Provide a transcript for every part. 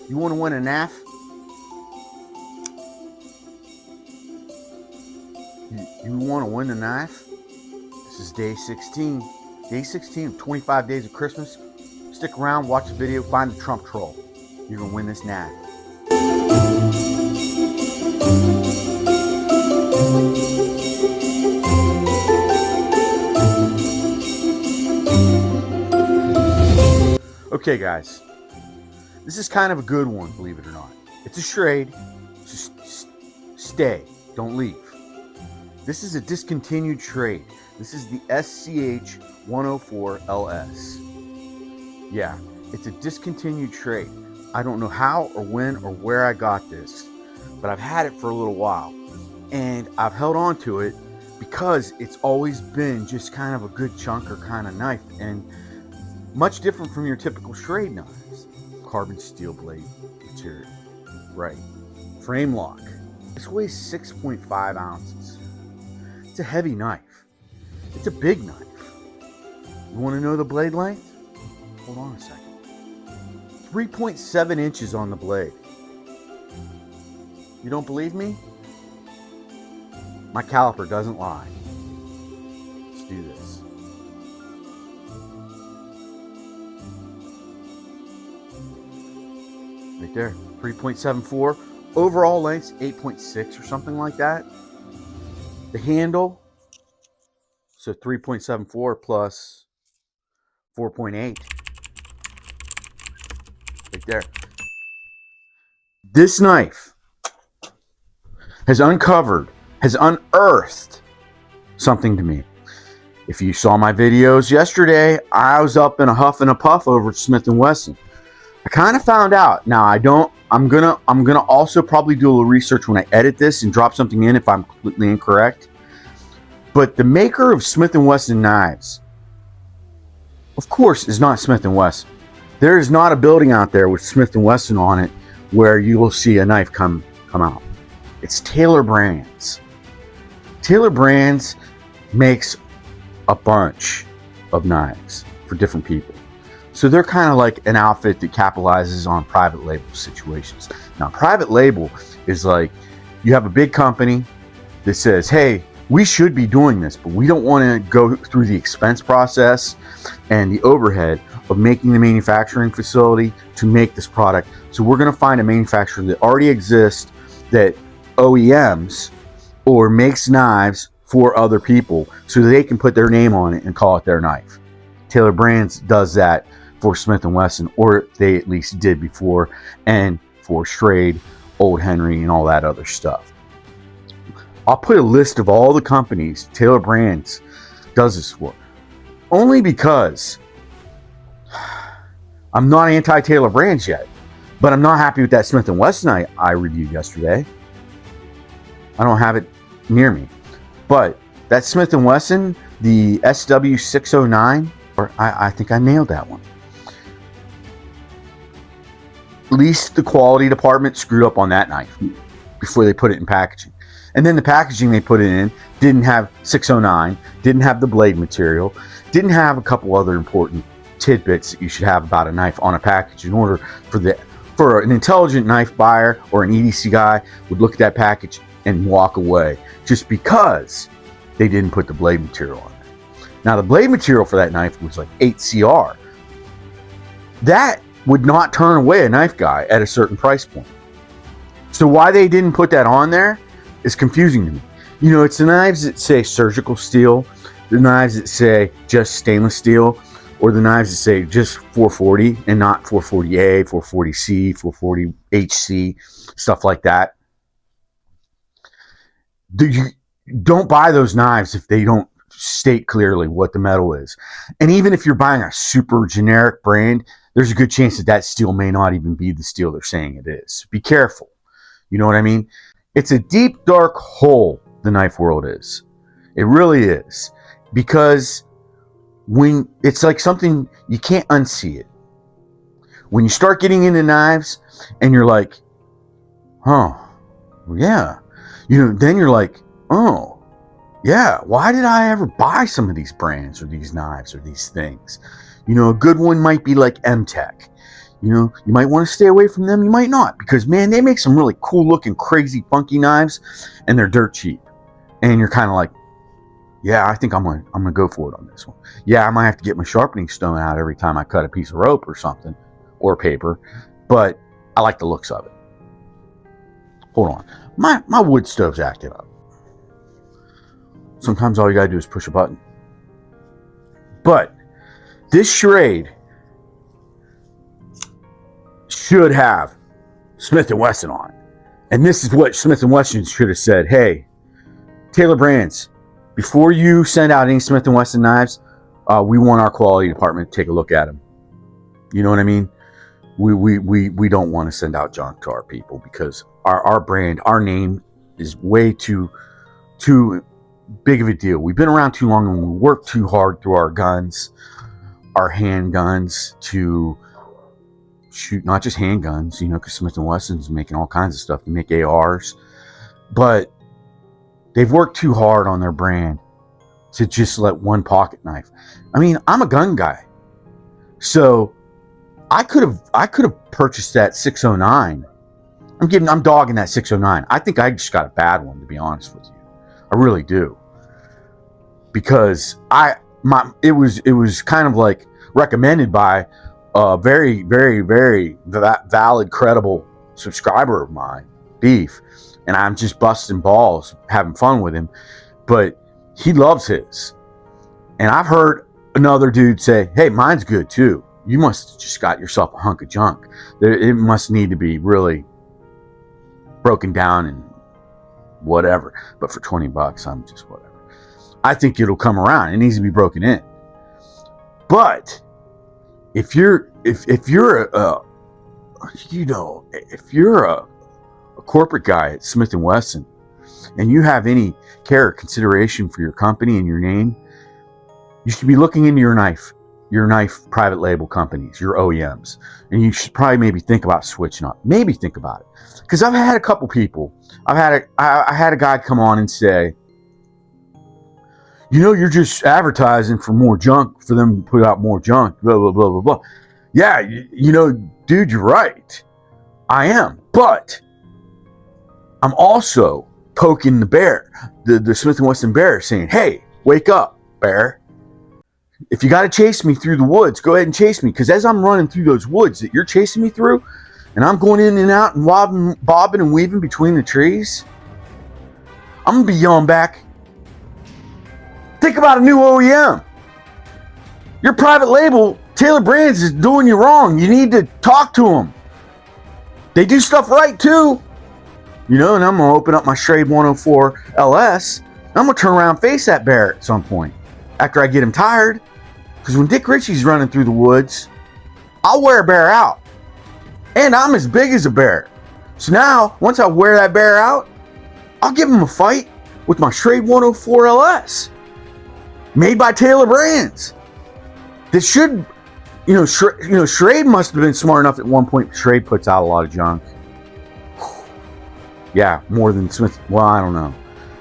You want to win a knaf? You want to win a knaf? This is day 16. Day 16 of 25 days of Christmas. Stick around, watch the video, find the Trump troll. You're going to win this knaf. Okay, guys. This is kind of a good one, believe it or not. It's a Schrade. Just stay. Don't leave. This is a discontinued Schrade. This is the SCH-104LS. Yeah, it's a discontinued Schrade. I don't know how or when or where I got this, but I've had it for a little while. And I've held on to it because it's always been just kind of a good chunker kind of knife. And much different from your typical Schrade knives. Carbon steel blade material. Right. Frame lock. This weighs 6.5 ounces. It's a heavy knife. It's a big knife. You want to know the blade length? Hold on a second. 3.7 inches on the blade. You don't believe me? My caliper doesn't lie. Let's do this. Right there, 3.74. Overall length's 8.6 or something like that. The handle, so 3.74 plus 4.8. Right there. This knife has unearthed something to me. If you saw my videos yesterday, I was up in a huff and a puff over at Smith & Wesson. I kind of found out. Now I'm gonna also probably do a little research when I edit this and drop something in if I'm completely incorrect. But the maker of Smith & Wesson knives, of course, is not Smith & Wesson. There is not a building out there with Smith & Wesson on it where you will see a knife come out. It's Taylor Brands. Taylor Brands makes a bunch of knives for different people. So they're kind of like an outfit that capitalizes on private label situations. Now, private label is like you have a big company that says, hey, we should be doing this, but we don't want to go through the expense process and the overhead of making the manufacturing facility to make this product. So we're going to find a manufacturer that already exists that OEMs or makes knives for other people so they can put their name on it and call it their knife. Taylor Brands does that for Smith & Wesson, or they at least did before, and for Schrade, Old Henry, and all that other stuff. I'll put a list of all the companies Taylor Brands does this for, only because I'm not anti-Taylor Brands yet, but I'm not happy with that Smith & Wesson I reviewed yesterday. I don't have it near me, but that Smith & Wesson, the SW609, or I think I nailed that one. At least the quality department screwed up on that knife before they put it in packaging. And then the packaging they put it in didn't have 609, didn't have the blade material, didn't have a couple other important tidbits that you should have about a knife on a package in order for an intelligent knife buyer or an EDC guy would look at that package and walk away just because they didn't put the blade material on there. Now, the blade material for that knife was like 8CR. That would not turn away a knife guy at a certain price point. So why they didn't put that on there is confusing to me. You know, it's the knives that say surgical steel, the knives that say just stainless steel, or the knives that say just 440 and not 440A, 440C, 440HC, stuff like that. Don't buy those knives if they don't state clearly what the metal is. And even if you're buying a super generic brand, there's a good chance that that steel may not even be the steel they're saying it is. Be careful. You know what I mean? It's a deep, dark hole, the knife world is. It really is. Because when it's like something, you can't unsee it. When you start getting into knives and you're like, oh, yeah. You know, then you're like, oh, yeah, why did I ever buy some of these brands or these knives or these things? You know, a good one might be like M-Tech. You know, you might want to stay away from them. You might not, because man, they make some really cool looking, crazy, funky knives, and they're dirt cheap. And you're kind of like, yeah, I think I'm gonna go for it on this one. Yeah, I might have to get my sharpening stone out every time I cut a piece of rope or something, or paper, but I like the looks of it. Hold on, my wood stove's active up. Sometimes all you gotta do is push a button. But this Schrade should have Smith & Wesson on it. And this is what Smith & Wesson should have said. Hey, Taylor Brands, before you send out any Smith & Wesson knives, we want our quality department to take a look at them. You know what I mean? We don't want to send out junk to our people, because our brand, our name is way too big of a deal. We've been around too long, and we work too hard through our guns, our handguns, to shoot not just handguns, you know, because Smith & Wesson's making all kinds of stuff. They make ARs, but they've worked too hard on their brand to just let one pocket knife. I mean, I'm a gun guy, so I could have purchased that 609. I'm dogging that 609. I think I just got a bad one, to be honest with you. I really do, because it was kind of like recommended by a very, very, very valid, credible subscriber of mine, Beef, and I'm just busting balls, having fun with him, but he loves his. And I've heard another dude say, hey, mine's good too. You must have just got yourself a hunk of junk. It must need to be really broken down and whatever. But for $20, I'm just whatever. I think it'll come around. It needs to be broken in. But if you're a corporate guy at Smith & Wesson, and you have any care or consideration for your company and your name, you should be looking into your knife private label companies, your OEMs, and you should probably maybe think about switching up. Maybe think about it, because I've had a couple people. I had a guy come on and say, you know, you're just advertising for more junk, for them to put out more junk, blah, blah, blah, blah, blah. Yeah, you know, dude, you're right. I am. But I'm also poking the bear, the Smith & Wesson bear, saying, hey, wake up, bear. If you got to chase me through the woods, go ahead and chase me. Because as I'm running through those woods that you're chasing me through, and I'm going in and out and bobbing and weaving between the trees, I'm going to be yelling back, think about a new OEM. Your private label, Taylor Brands, is doing you wrong. You need to talk to them. They do stuff right too. You know, and I'm going to open up my Schrade 104 LS. I'm going to turn around and face that bear at some point after I get him tired. Because when Dick Ritchie's running through the woods, I'll wear a bear out. And I'm as big as a bear. So now, once I wear that bear out, I'll give him a fight with my Schrade 104 LS. Made by Taylor Brands. That should, Schrade must have been smart enough at one point. Schrade puts out a lot of junk. Yeah, more than Smith. Well, I don't know.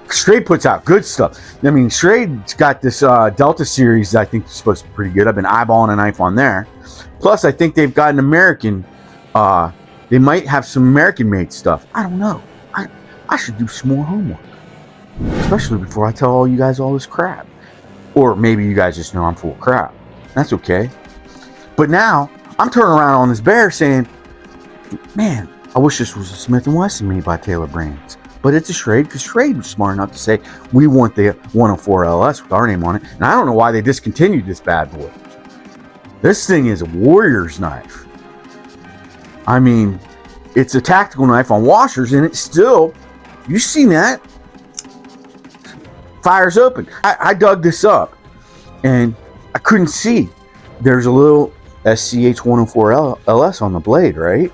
Schrade puts out good stuff. I mean, Schrade's got this Delta series that I think is supposed to be pretty good. I've been eyeballing a knife on there. Plus, I think they've got an American. They might have some American-made stuff. I don't know. I should do some more homework. Especially before I tell all you guys all this crap. Or maybe you guys just know I'm full of crap. That's okay. But now, I'm turning around on this bear saying, man, I wish this was a Smith & Wesson made by Taylor Brands. But it's a Schrade, because Schrade was smart enough to say, we want the 104 LS with our name on it. And I don't know why they discontinued this bad boy. This thing is a warrior's knife. I mean, it's a tactical knife on washers, and it's still, you seen that, fires open. I dug this up, and I couldn't see. There's a little SCH 104 LS on the blade, right?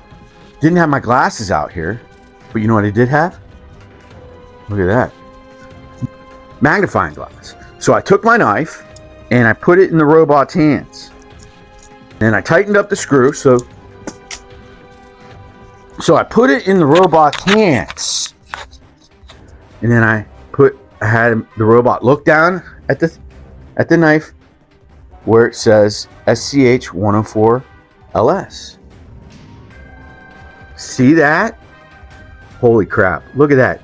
Didn't have my glasses out here, but you know what I did have? Look at that. Magnifying glass. So I took my knife, and I put it in the robot's hands. And I tightened up the screw, so I put it in the robot's hands. And then I had the robot look down at the knife where it says SCH 104 LS. See that? Holy crap. Look at that.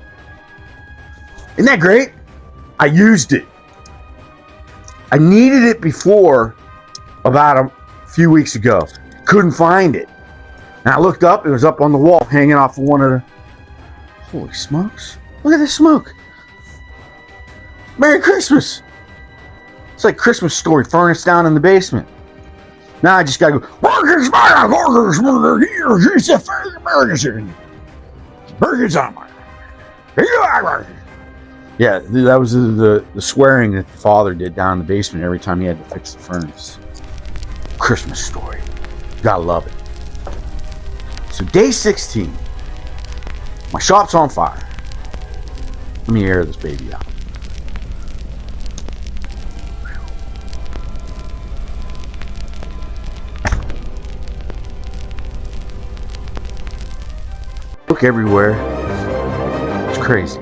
Isn't that great? I used it. I needed it before about a few weeks ago. Couldn't find it. And I looked up, it was up on the wall, hanging off of one of the... Holy smokes. Look at this smoke. Merry Christmas. It's like Christmas story, furnace down in the basement. Now I just gotta go, burgers on my... Yeah, that was the swearing that the father did down in the basement every time he had to fix the furnace. Christmas story. Gotta love it. So day 16. My shop's on fire. Let me air this baby out. Look everywhere. It's crazy.